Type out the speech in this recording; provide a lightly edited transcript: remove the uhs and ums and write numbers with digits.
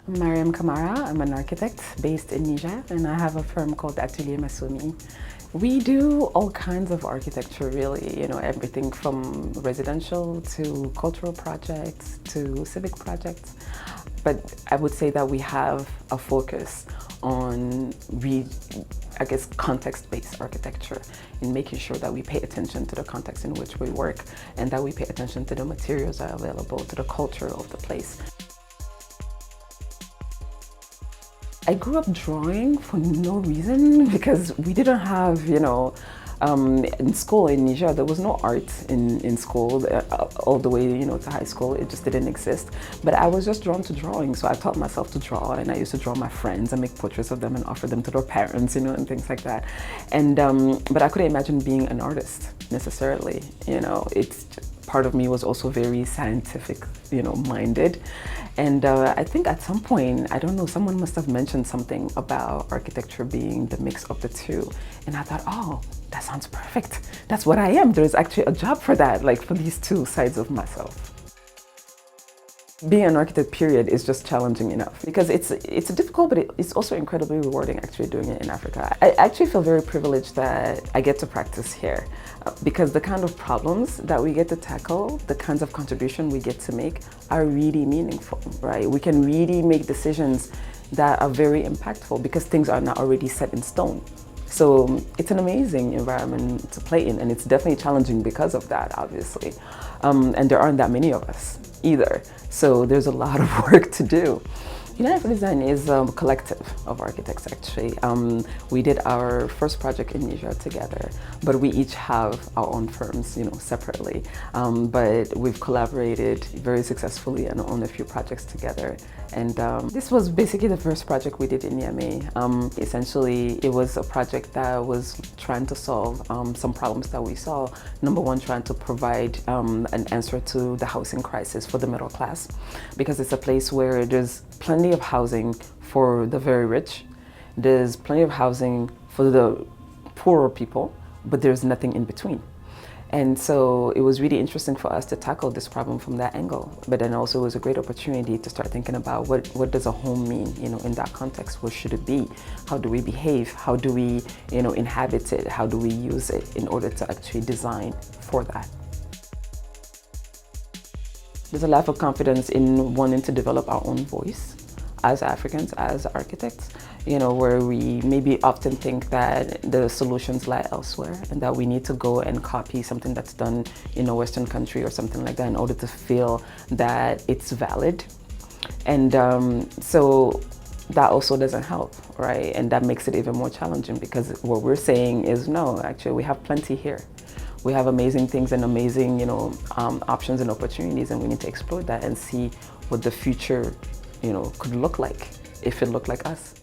Mariam Kamara. I'm an architect based in Niger, and I have a firm called Atelier Masomi. We do all kinds of architecture, really, everything from residential to cultural projects to civic projects. But I would say that we have a focus on context-based architecture, in making sure that we pay attention to the context in which we work and that we pay attention to the materials that are available, to the culture of the place. I grew up drawing for no reason because we didn't have, in school in Niger, there was no art in school all the way, to high school. It just didn't exist. But I was just drawn to drawing, so I taught myself to draw, and I used to draw my friends and make portraits of them and offer them to their parents, and things like that. And but I couldn't imagine being an artist necessarily. It's part of me was also very scientific, minded. And I think at some point, I don't know, someone must have mentioned something about architecture being the mix of the two. And I thought, oh, that sounds perfect. That's what I am. There's actually a job for that, like for these two sides of myself. Being an architect, period, is just challenging enough because it's difficult, but it's also incredibly rewarding actually doing it in Africa. I actually feel very privileged that I get to practice here because the kind of problems that we get to tackle, the kinds of contribution we get to make are really meaningful, right? We can really make decisions that are very impactful because things are not already set in stone. So it's an amazing environment to play in, and it's definitely challenging because of that, obviously. And there aren't that many of us either. So there's a lot of work to do. United for Design is a collective of architects, actually. We did our first project in Niger together, but we each have our own firms, separately. But we've collaborated very successfully and on a few projects together. And this was basically the first project we did in Niamey. Essentially, it was a project that was trying to solve some problems that we saw. Number one, trying to provide an answer to the housing crisis for the middle class, because it's a place where there's plenty of housing for the very rich, there's plenty of housing for the poorer people, but there's nothing in between. And so it was really interesting for us to tackle this problem from that angle. But then also it was a great opportunity to start thinking about what does a home mean, in that context? What should it be? How do we behave? How do we, inhabit it? How do we use it in order to actually design for that? There's a lot of confidence in wanting to develop our own voice as Africans, as architects, where we maybe often think that the solutions lie elsewhere and that we need to go and copy something that's done in a Western country or something like that in order to feel that it's valid. And so that also doesn't help, right? And that makes it even more challenging because what we're saying is, no, actually we have plenty here. We have amazing things and amazing, options and opportunities, and we need to explore that and see what the future, could look like if it looked like us.